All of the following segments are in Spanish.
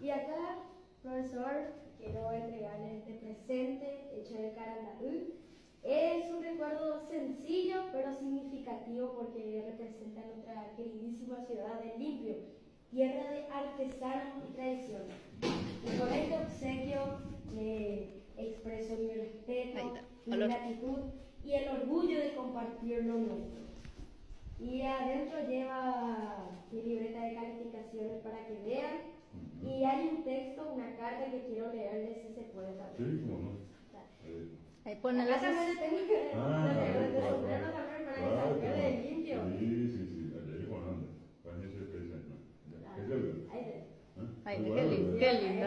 Y acá, profesor, quiero entregarle este presente hecho de Carandaú. Es un recuerdo sencillo pero significativo porque representa nuestra queridísima ciudad de Limpio, tierra de artesanos y tradiciones. Y con este obsequio expreso mi respeto, mi gratitud y el orgullo de compartir lo nuestro. Y adentro lleva mi libreta de calificaciones para que vean. Y hay un texto, una carta que quiero leerles si se puede también. Sí, cómo no. Ahí ponen las... También tengo que sombrero también para que salga de limpio. Sí, allá hay Juan Anda. Juan es el presente. Ay, qué lindo.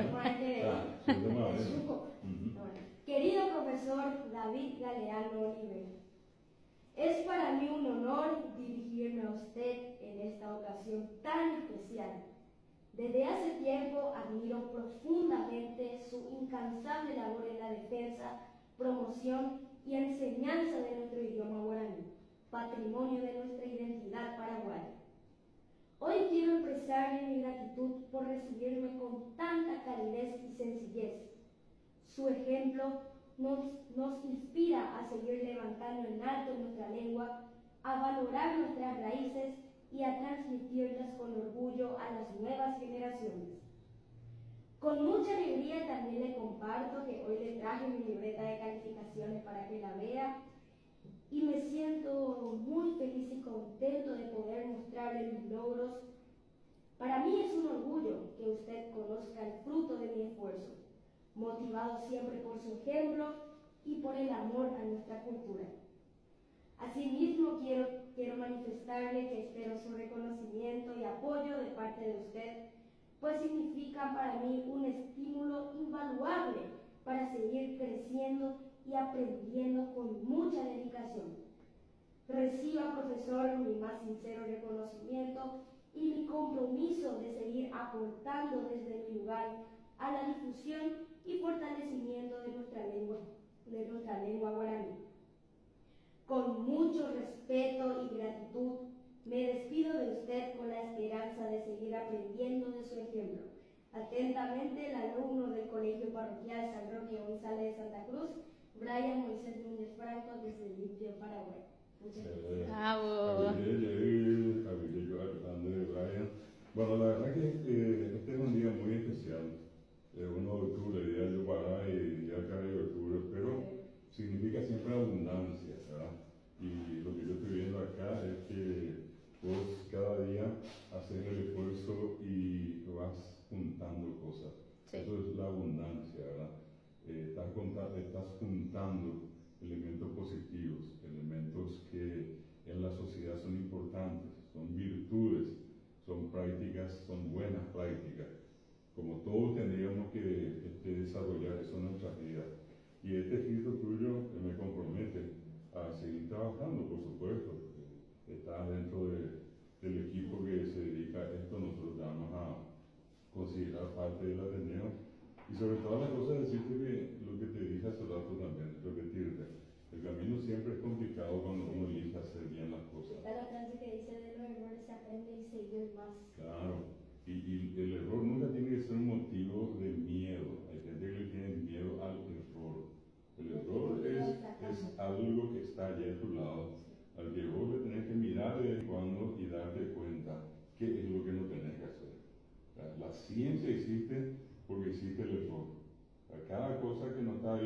Querido profesor David Galeano Oliver, es para mí un honor dirigirme a usted en esta ocasión tan especial. Desde hace tiempo admiro profundamente su incansable labor en la defensa, promoción y enseñanza de nuestro idioma guaraní, patrimonio de nuestra identidad paraguaya. Hoy quiero expresarle mi gratitud por recibirme con tanta calidez y sencillez. Su ejemplo nos inspira a seguir levantando en alto nuestra lengua, a valorar nuestras raíces y a transmitirlas con orgullo a las nuevas generaciones. Con mucha alegría también le comparto que hoy le traje mi libreta de calificaciones para que la vea y me siento muy feliz y contento de poder mostrarle mis logros. Para mí es un orgullo que usted conozca el fruto de mi esfuerzo, motivado siempre por su ejemplo y por el amor a nuestra cultura. Asimismo, quiero manifestarle que espero su reconocimiento y apoyo de parte de usted, pues significa para mí un estímulo invaluable para seguir creciendo y aprendiendo con mucha dedicación. Reciba, profesor, mi más sincero reconocimiento y mi compromiso de seguir aportando desde mi lugar a la difusión y fortalecimiento de nuestra lengua guaraní. Con mucho respeto y gratitud, me despido de usted con la esperanza de seguir aprendiendo de su ejemplo. Atentamente, el alumno del Colegio Parroquial San Roque González de Santa Cruz, Brian Moisés Núñez Franco, desde Limpio, Paraguay. Muchas gracias. Bravo. Bueno, la verdad que este es un día muy especial. 1 de octubre, Día de Yopará y Día del Cabello de octubre, pero significa siempre abundancia, ¿verdad? Y lo que yo estoy viendo acá es que vos cada día haces el esfuerzo y vas juntando cosas. Sí. Eso es la abundancia, ¿verdad? Estás juntando elementos positivos, elementos que en la sociedad son importantes, son virtudes, son prácticas, son buenas prácticas. Como todos tendríamos que desarrollar eso en nuestras vidas. Y este escrito tuyo me compromete a seguir trabajando, por supuesto. Estás dentro del equipo que se dedica a esto, nosotros vamos a considerar parte del Ateneo. Y sobre todas las cosas, decirte que lo que te dije hace rato también, repetirte. El camino siempre es complicado cuando uno elige hacer bien las cosas. Está la frase que dice: de los errores se aprende y se vive más. Claro. Y el error nunca tiene que ser un motivo de miedo. Hay gente que le tiene miedo al error. El error es algo que está allá a tu lado, al que vos le tenés que mirar de vez en cuando y darte cuenta qué es lo que no tenés que hacer. La ciencia existe porque existe el error. Cada cosa que no está